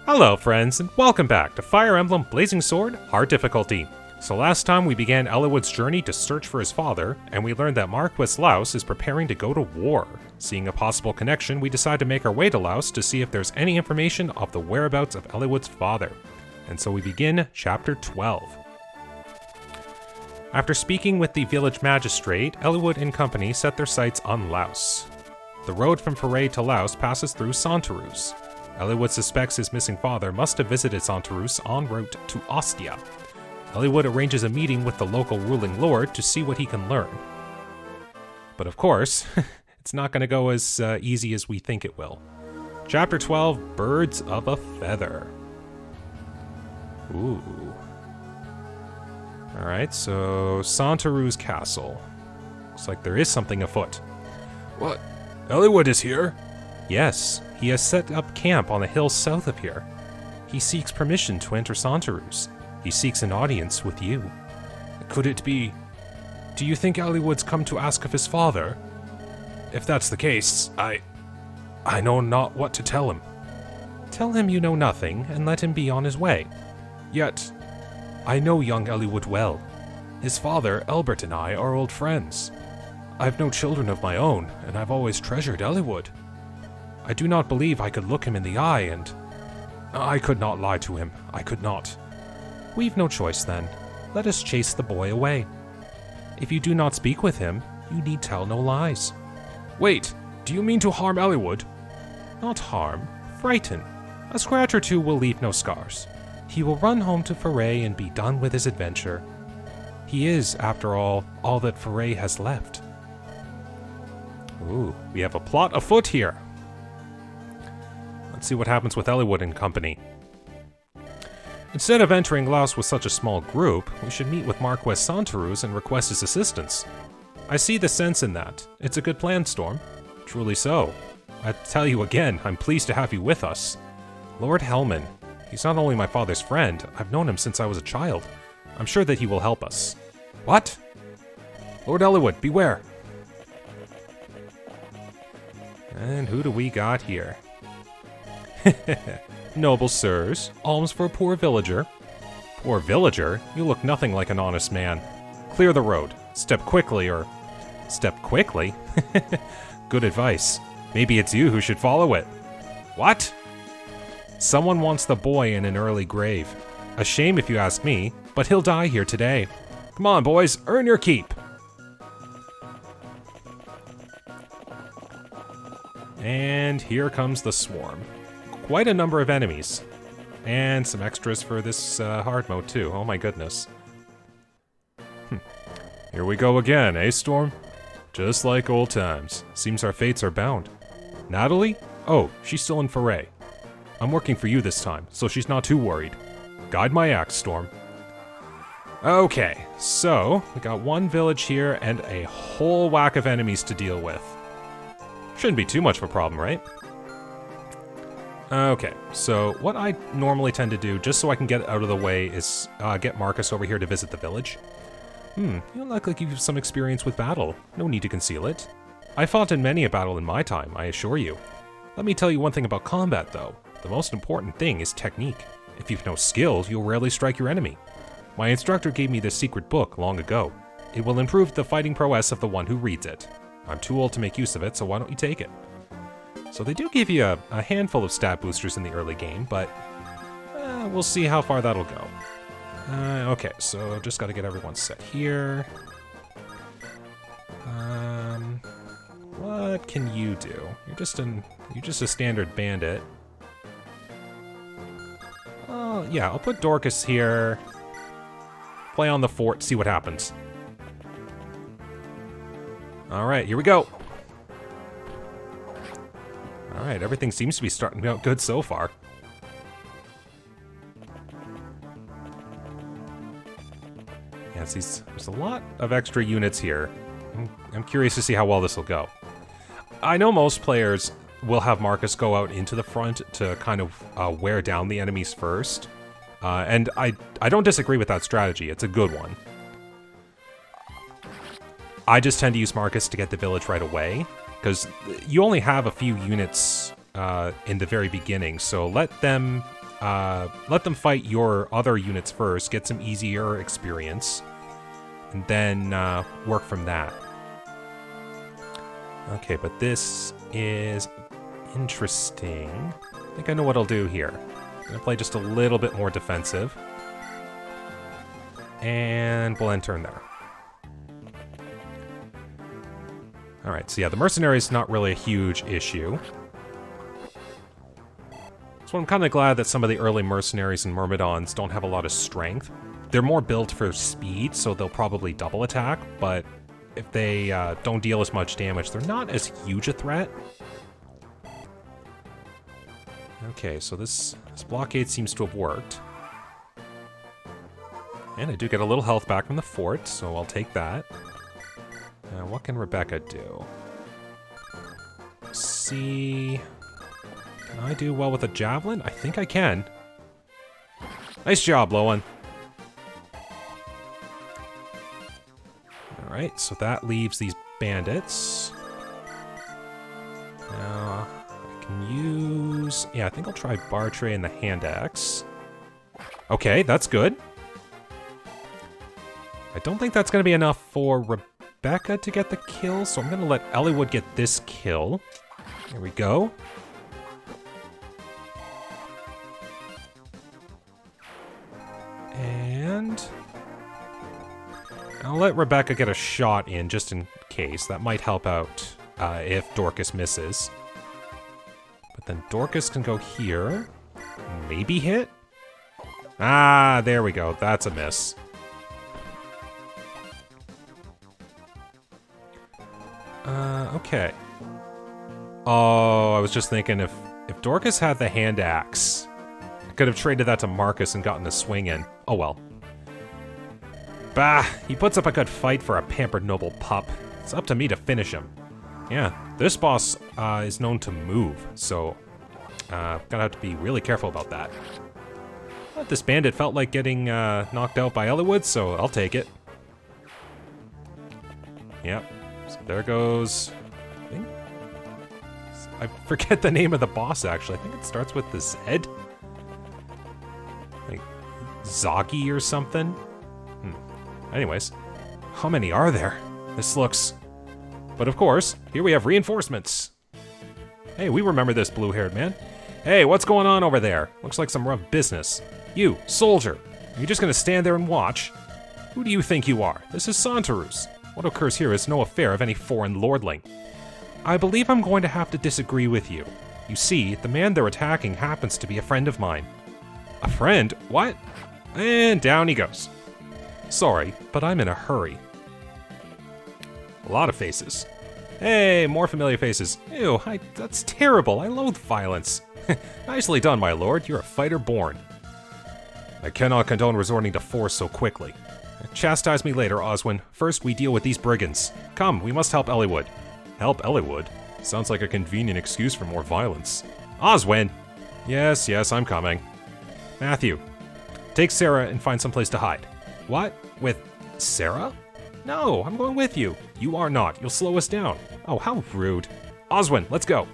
Hello friends, and welcome back to Fire Emblem Blazing Sword, Hard Difficulty. So last time we began Eliwood's journey to search for his father, and we learned that Marquis Laus is preparing to go to war. Seeing a possible connection, we decide to make our way to Laus to see if there's any information of the whereabouts of Eliwood's father. And so we begin Chapter 12. After speaking with the village magistrate, Eliwood and company set their sights on Laus. The road from Foray to Laus passes through Santaruz. Eliwood suspects his missing father must have visited Santaruz en route to Ostia. Eliwood arranges a meeting with the local ruling lord to see what he can learn. But of course, it's not going to go as easy as we think it will. Chapter 12, Birds of a Feather. Ooh. Alright, so Santaruz Castle. Looks like there is something afoot. What? Eliwood is here? Yes, he has set up camp on the hill south of here. He seeks permission to enter Santaruz. He seeks an audience with you. Could it be... Do you think Eliwood's come to ask of his father? If that's the case, I know not what to tell him. Tell him you know nothing, and let him be on his way. Yet, I know young Eliwood well. His father, Elbert, and I are old friends. I've no children of my own, and I've always treasured Eliwood. I do not believe I could look him in the eye, and I could not lie to him. I could not. We've no choice then. Let us chase the boy away. If you do not speak with him, you need tell no lies. Wait, do you mean to harm Eliwood? Not harm, frighten. A scratch or two will leave no scars. He will run home to Foray and be done with his adventure. He is, after all that Foray has left. Ooh, we have a plot afoot here. Let's see what happens with Eliwood and company. Instead of entering Laus with such a small group, we should meet with Marquis Santaruz and request his assistance. I see the sense in that. It's a good plan, Storm. Truly so. I tell you again, I'm pleased to have you with us. Lord Hellman. He's not only my father's friend, I've known him since I was a child. I'm sure that he will help us. What? Lord Eliwood, beware. And who do we got here? Noble sirs, alms for a poor villager. Poor villager? You look nothing like an honest man. Clear the road. Step quickly, or... Step quickly? Good advice. Maybe it's you who should follow it. What? Someone wants the boy in an early grave. A shame if you ask me, but he'll die here today. Come on, boys, earn your keep. And here comes the swarm. Quite a number of enemies. And some extras for this hard mode too, oh my goodness. Here we go again, eh, Storm? Just like old times. Seems our fates are bound. Natalie? Oh, she's still in Foray. I'm working for you this time, so she's not too worried. Guide my axe, Storm. Okay, so we got one village here and a whole whack of enemies to deal with. Shouldn't be too much of a problem, right? Okay, so what I normally tend to do, just so I can get out of the way, is get Marcus over here to visit the village. You look like you have some experience with battle. No need to conceal it. I fought in many a battle in my time, I assure you. Let me tell you one thing about combat, though. The most important thing is technique. If you've no skills, you'll rarely strike your enemy. My instructor gave me this secret book long ago. It will improve the fighting prowess of the one who reads it. I'm too old to make use of it, so why don't you take it? So they do give you a handful of stat boosters in the early game, but we'll see how far that'll go. Okay, so just gotta get everyone set here. What can you do? You're just a standard bandit. Yeah, I'll put Dorcas here. Play on the fort, see what happens. Alright, here we go. Alright, everything seems to be starting out good so far. Yeah, there's a lot of extra units here. I'm curious to see how well this will go. I know most players will have Marcus go out into the front to kind of wear down the enemies first. And I don't disagree with that strategy. It's a good one. I just tend to use Marcus to get the village right away, because you only have a few units in the very beginning, so let them let them fight your other units first, get some easier experience, and then work from that. Okay, but this is interesting. I think I know what I'll do here. I'm gonna play just a little bit more defensive. And we'll end turn there. Alright, so yeah, the mercenary's not really a huge issue. So I'm kind of glad that some of the early mercenaries and myrmidons don't have a lot of strength. They're more built for speed, so they'll probably double attack, but if they don't deal as much damage, they're not as huge a threat. Okay, so this blockade seems to have worked. And I do get a little health back from the fort, so I'll take that. What can Rebecca do? See... Can I do well with a javelin? I think I can. Nice job, Lowen. Alright, so that leaves these bandits. Now, I can use... Yeah, I think I'll try Bartray and the hand axe. Okay, that's good. I don't think that's going to be enough for Rebecca to get the kill, so I'm going to let Eliwood get this kill. There we go. And I'll let Rebecca get a shot in just in case. That might help out if Dorcas misses. But then Dorcas can go here. Maybe hit? Ah, there we go. That's a miss. Okay. Oh, I was just thinking if Dorcas had the hand axe, I could have traded that to Marcus and gotten a swing in. Oh well. Bah, he puts up a good fight for a pampered noble pup. It's up to me to finish him. Yeah, this boss is known to move, so gonna have to be really careful about that. But this bandit felt like getting knocked out by Eliwood, so I'll take it. Yep, so there goes... I forget the name of the boss, actually. I think it starts with the Z. Like, Zoggy or something? Anyways, how many are there? This looks... But of course, here we have reinforcements. Hey, we remember this blue-haired man. Hey, what's going on over there? Looks like some rough business. You, soldier, are you just gonna stand there and watch? Who do you think you are? This is Santaruz. What occurs here is no affair of any foreign lordling. I believe I'm going to have to disagree with you. You see, the man they're attacking happens to be a friend of mine. A friend? What? And down he goes. Sorry, but I'm in a hurry. A lot of faces. Hey, more familiar faces. Ew, that's terrible. I loathe violence. Nicely done, my lord. You're a fighter born. I cannot condone resorting to force so quickly. Chastise me later, Oswin. First, we deal with these brigands. Come, we must help Eliwood. Help Eliwood? Sounds like a convenient excuse for more violence. Oswin! Yes, I'm coming. Matthew, take Sarah and find someplace to hide. What? With Sarah? No, I'm going with you. You are not. You'll slow us down. Oh, how rude. Oswin, let's go.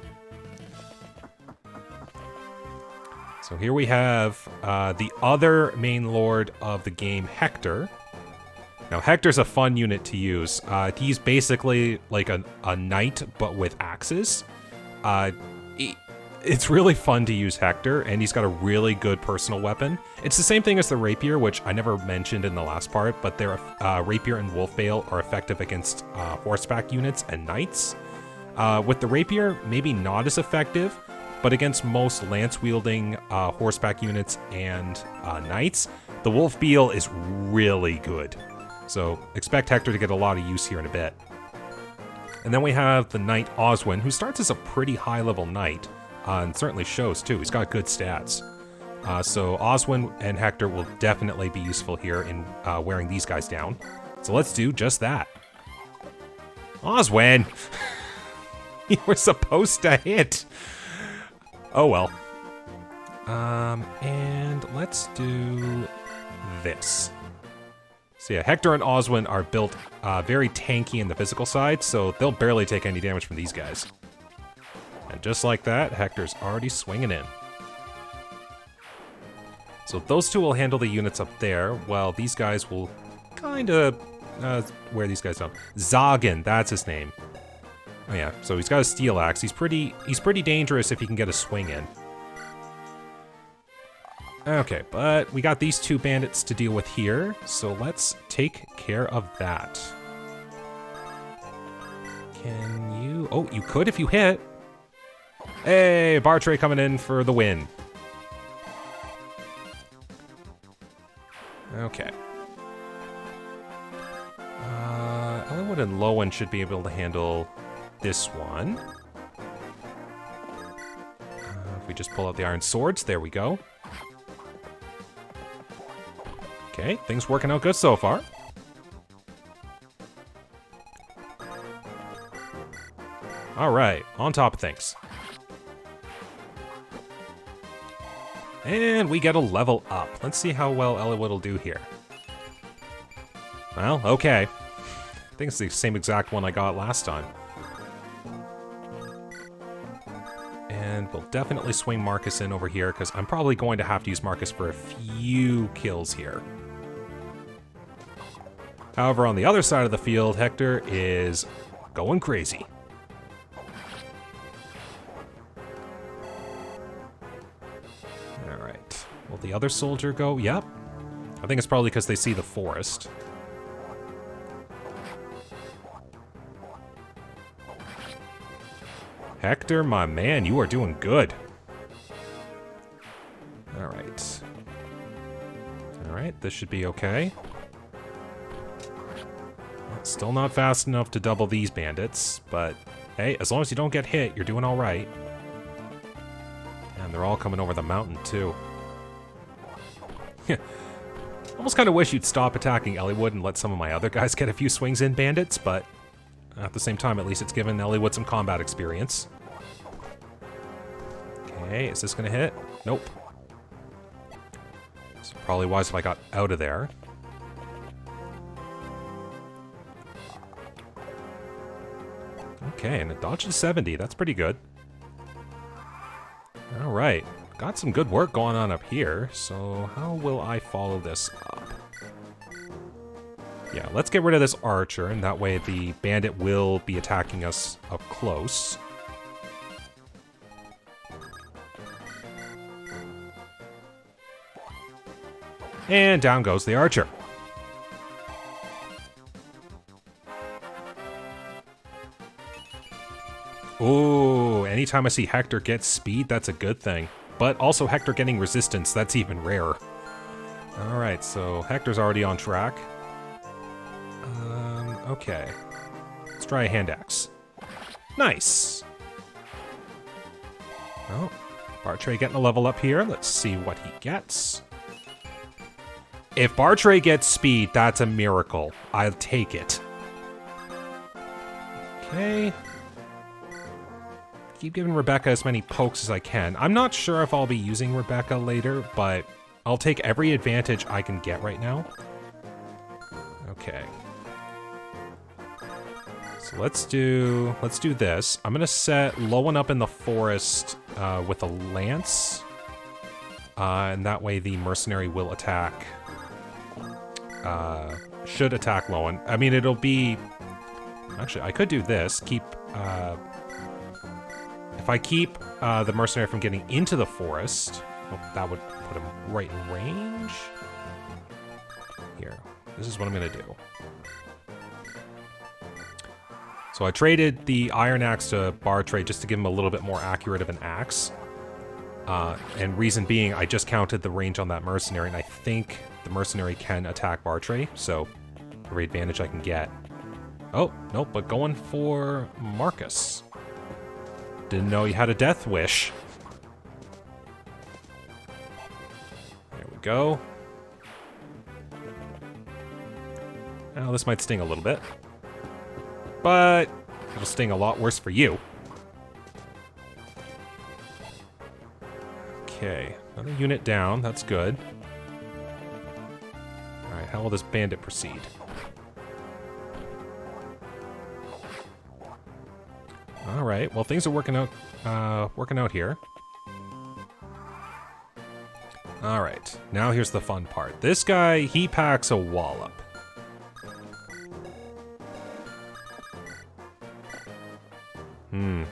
So here we have the other main lord of the game, Hector. Now, Hector's a fun unit to use. He's basically like a knight, but with axes. It's really fun to use Hector, and he's got a really good personal weapon. It's the same thing as the rapier, which I never mentioned in the last part, but their rapier and wolfbale are effective against horseback units and knights. With the rapier, maybe not as effective, but against most lance-wielding horseback units and knights, the wolfbale is really good. So expect Hector to get a lot of use here in a bit. And then we have the knight Oswin, who starts as a pretty high-level knight, and certainly shows too. He's got good stats. So Oswin and Hector will definitely be useful here in wearing these guys down. So let's do just that. Oswin! You were supposed to hit! Oh well. And let's do this. So yeah, Hector and Oswin are built very tanky in the physical side, so they'll barely take any damage from these guys. And just like that, Hector's already swinging in. So those two will handle the units up there, while these guys will kind of wear these guys down. Zagen, that's his name. Oh yeah, so he's got a steel axe. He's pretty dangerous if he can get a swing in. Okay, but we got these two bandits to deal with here, so let's take care of that. Can you... Oh, you could if you hit. Hey, Bartray coming in for the win. Okay. Eliwood and Lowen should be able to handle this one. If we just pull out the iron swords, there we go. Okay, things working out good so far. Alright, on top of things. And we get a level up. Let's see how well Eliwood will do here. Well, okay. I think it's the same exact one I got last time. And we'll definitely swing Marcus in over here, because I'm probably going to have to use Marcus for a few kills here. However, on the other side of the field, Hector is going crazy. Alright. Will the other soldier go? Yep. I think it's probably because they see the forest. Hector, my man, you are doing good. Alright. Alright, this should be okay. Still not fast enough to double these bandits, but hey, as long as you don't get hit, you're doing all right. And they're all coming over the mountain, too. Almost kind of wish you'd stop attacking Eliwood and let some of my other guys get a few swings in, bandits, but at the same time, at least it's given Eliwood some combat experience. Okay, is this gonna hit? Nope. It's probably wise if I got out of there. Okay, and it dodges 70. That's pretty good. Alright. Got some good work going on up here, so how will I follow this up? Yeah, let's get rid of this archer, and that way the bandit will be attacking us up close. And down goes the archer. Ooh, anytime I see Hector get speed, that's a good thing. But also Hector getting resistance, that's even rarer. Alright, so Hector's already on track. Okay. Let's try a hand axe. Nice! Well, Bartray getting a level up here. Let's see what he gets. If Bartray gets speed, that's a miracle. I'll take it. Okay. Keep giving Rebecca as many pokes as I can. I'm not sure if I'll be using Rebecca later, but I'll take every advantage I can get right now. Okay. So let's do this. I'm gonna set Lowen up in the forest with a lance. And that way the mercenary will attack. Should attack Lowen. I mean, it'll be... Actually, I could do this. Keep... If I keep the mercenary from getting into the forest, well, that would put him right in range. Here, this is what I'm gonna do. So I traded the iron axe to Bartray just to give him a little bit more accurate of an axe. And reason being, I just counted the range on that mercenary, and I think the mercenary can attack Bartray, so every advantage I can get. Oh, nope, but going for Marcus. Didn't know he had a death wish. There we go. Now this might sting a little bit. But it'll sting a lot worse for you. Okay, another unit down. That's good. Alright, how will this bandit proceed? Alright, well things are working out here. Alright, now here's the fun part. This guy, he packs a wallop. Now,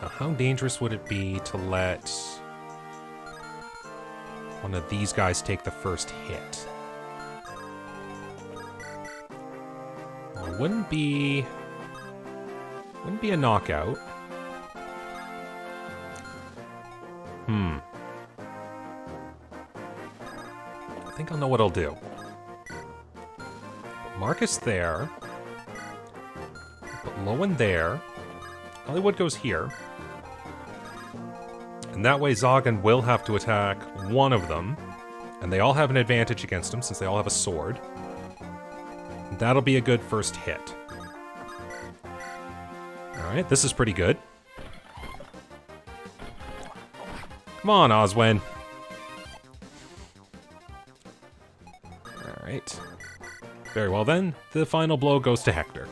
how dangerous would it be to let one of these guys take the first hit? Well, it wouldn't be a knockout. I think I'll know what I'll do. Put Marcus there. Put Lowen there. Eliwood goes here. And that way Zogan will have to attack one of them. And they all have an advantage against him since they all have a sword. And that'll be a good first hit. Alright, this is pretty good. Come on, Oswin. Alright. Very well then. The final blow goes to Hector.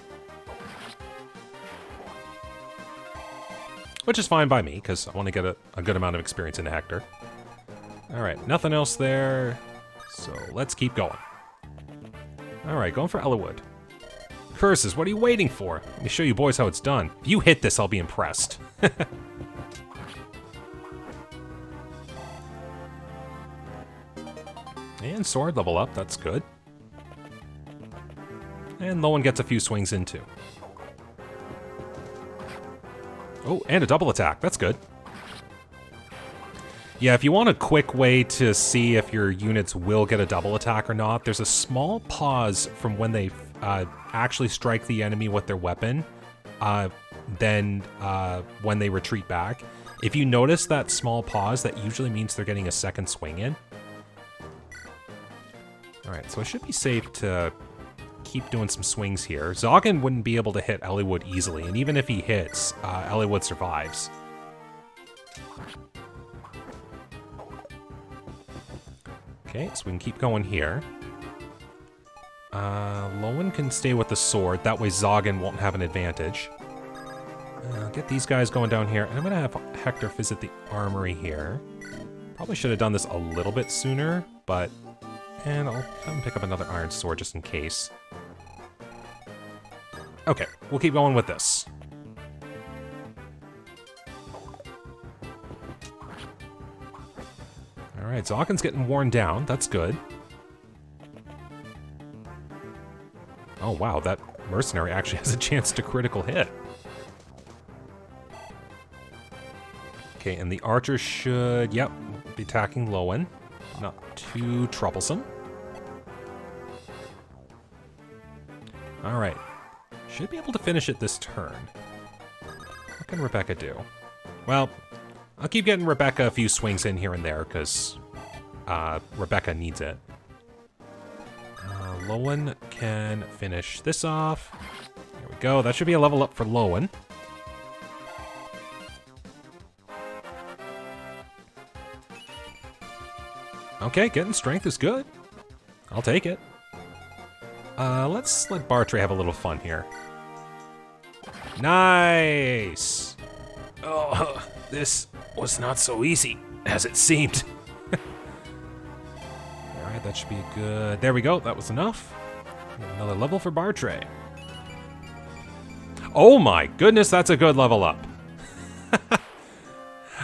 Which is fine by me, because I want to get a good amount of experience into Hector. Alright, nothing else there. So let's keep going. Alright, going for Eliwood. Curses, what are you waiting for? Let me show you boys how it's done. If you hit this, I'll be impressed. And sword level up, that's good. And Lowen gets a few swings in too. Oh, and a double attack, that's good. Yeah, if you want a quick way to see if your units will get a double attack or not, there's a small pause from when they actually strike the enemy with their weapon, then when they retreat back. If you notice that small pause, that usually means they're getting a second swing in. Alright, so I should be safe to keep doing some swings here. Zogan wouldn't be able to hit Eliwood easily, and even if he hits, Eliwood survives. Okay, so we can keep going here. Lowen can stay with the sword, that way Zogan won't have an advantage. Get these guys going down here, and I'm gonna have Hector visit the armory here. Probably should have done this a little bit sooner, but... And I'll have him pick up another iron sword just in case. Okay, we'll keep going with this. Alright, Zogan's getting worn down. That's good. Oh wow, that mercenary actually has a chance to critical hit. Okay, and the archer should, yep, be attacking Lowen. Not too troublesome. Alright. Should be able to finish it this turn. What can Rebecca do? Well, I'll keep getting Rebecca a few swings in here and there, because Rebecca needs it. Lowen can finish this off. There we go. That should be a level up for Lowen. Okay, getting strength is good. I'll take it. Let's let Bartray have a little fun here. Nice! Oh, this was not so easy as it seemed. Alright, that should be good. There we go, that was enough. Another level for Bartray. Oh my goodness, that's a good level up.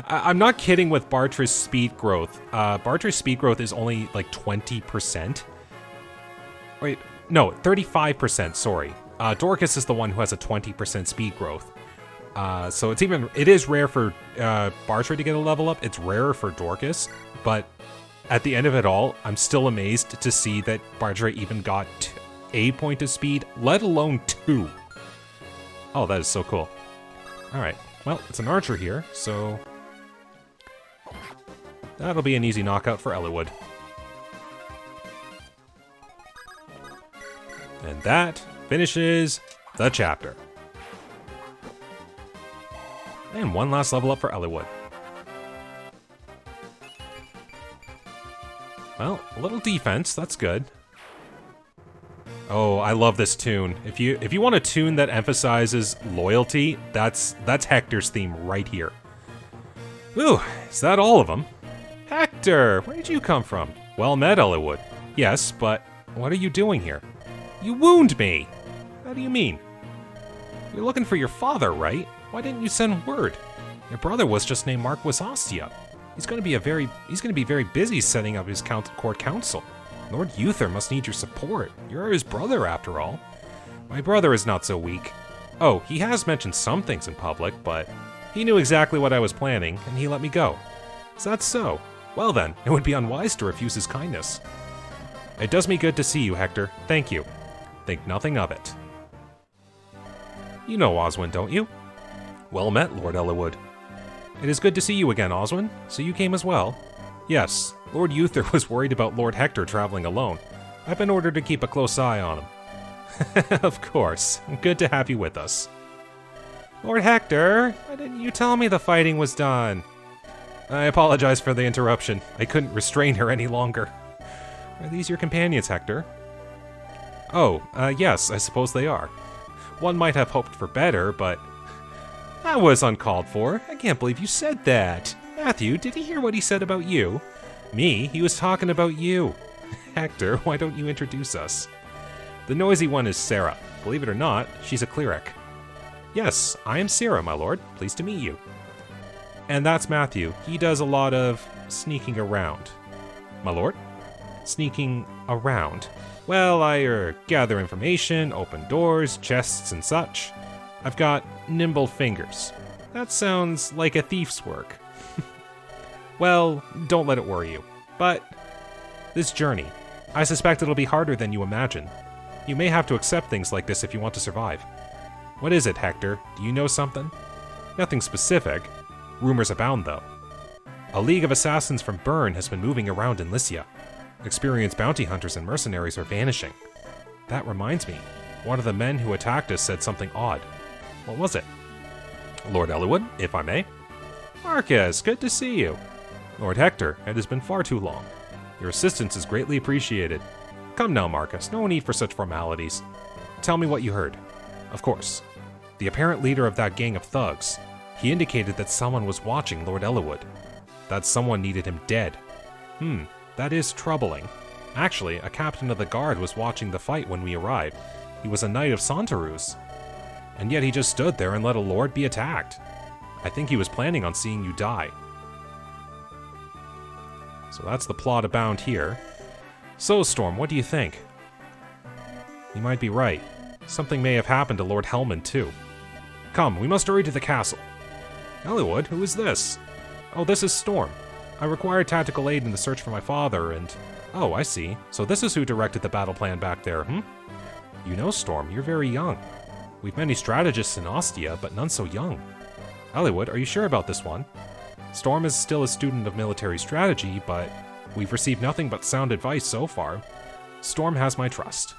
I'm not kidding with Bartray's speed growth. Bartray's speed growth is only like 20%. Wait, no, 35%, sorry. Dorcas is the one who has a 20% speed growth. So it is rare for Bartray to get a level up. It's rarer for Dorcas, but at the end of it all, I'm still amazed to see that Bartray even got a point of speed, let alone 2. Oh, that is so cool. Alright, well, it's an archer here, so... That'll be an easy knockout for Eliwood. And that finishes the chapter. And one last level up for Eliwood. Well, a little defense, that's good. Oh, I love this tune. If you want a tune that emphasizes loyalty, that's Hector's theme right here. Ooh, is that all of them? Hector, where did you come from? Well met, Eliwood. Yes, but what are you doing here? You wound me! How do you mean? You're looking for your father, right? Why didn't you send word? Your brother was just named Marquis Ostia. He's going to be very busy setting up his court council. Lord Uther must need your support. You're his brother, after all. My brother is not so weak. Oh, he has mentioned some things in public, but he knew exactly what I was planning, and he let me go. Is that so? Well then, it would be unwise to refuse his kindness. It does me good to see you, Hector. Thank you. Think nothing of it. You know Oswin, don't you? Well met, Lord Eliwood. It is good to see you again, Oswin. So you came as well? Yes, Lord Uther was worried about Lord Hector traveling alone. I've been ordered to keep a close eye on him. Of course. Good to have you with us. Lord Hector, why didn't you tell me the fighting was done? I apologize for the interruption. I couldn't restrain her any longer. Are these your companions, Hector? Oh, yes, I suppose they are. One might have hoped for better, but that was uncalled for. I can't believe you said that. Matthew, did he hear what he said about you? Me? He was talking about you. Hector, why don't you introduce us? The noisy one is Sarah. Believe it or not, she's a cleric. Yes, I am Sarah, my lord. Pleased to meet you. And that's Matthew. He does a lot of sneaking around. My lord? Sneaking around. Well, I gather information, open doors, chests, and such. I've got nimble fingers. That sounds like a thief's work. Well, don't let it worry you. But this journey, I suspect it'll be harder than you imagine. You may have to accept things like this if you want to survive. What is it, Hector? Do you know something? Nothing specific. Rumors abound, though. A league of assassins from Bern has been moving around in Lycia. Experienced bounty hunters and mercenaries are vanishing. That reminds me, one of the men who attacked us said something odd. What was it? Lord Eliwood, if I may. Marcus, good to see you. Lord Hector, it has been far too long. Your assistance is greatly appreciated. Come now, Marcus, no need for such formalities. Tell me what you heard. Of course. The apparent leader of that gang of thugs. He indicated that someone was watching Lord Eliwood. That someone needed him dead. That is troubling. Actually, a captain of the guard was watching the fight when we arrived. He was a knight of Santaruz. And yet he just stood there and let a lord be attacked. I think he was planning on seeing you die. So that's the plot abound here. So, Storm, what do you think? You might be right. Something may have happened to Lord Helmond, too. Come, we must hurry to the castle. Eliwood, who is this? Oh, this is Storm. I required tactical aid in the search for my father, and... Oh, I see. So this is who directed the battle plan back there, You know, Storm, you're very young. We've many strategists in Ostia, but none so young. Eliwood, are you sure about this one? Storm is still a student of military strategy, but we've received nothing but sound advice so far. Storm has my trust.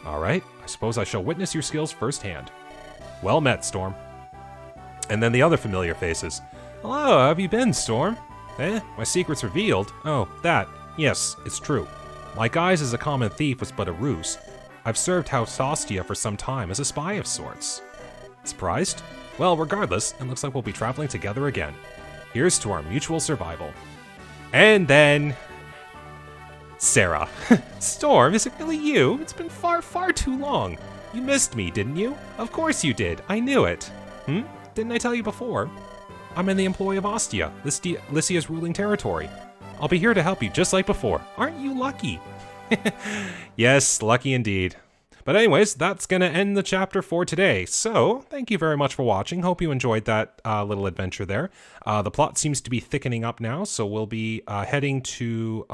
Alright, I suppose I shall witness your skills firsthand. Well met, Storm. And then the other familiar faces. Hello, how have you been, Storm? My secret's revealed? Oh, that. Yes, it's true. My guise as a common thief was but a ruse. I've served House Ostia for some time as a spy of sorts. Surprised? Well, regardless, it looks like we'll be traveling together again. Here's to our mutual survival. And then... Sarah. Storm, is it really you? It's been far, far too long. You missed me, didn't you? Of course you did. I knew it. Didn't I tell you before? I'm in the employ of Ostia, Lycia's ruling territory. I'll be here to help you just like before. Aren't you lucky? Yes, lucky indeed. But anyways, that's going to end the chapter for today. So, thank you very much for watching. Hope you enjoyed that little adventure there. The plot seems to be thickening up now, so we'll be heading to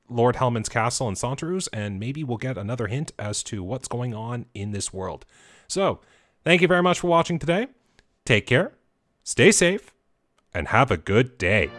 Lord Helmond's castle in Santaruz, and maybe we'll get another hint as to what's going on in this world. So, thank you very much for watching today. Take care, stay safe, and have a good day.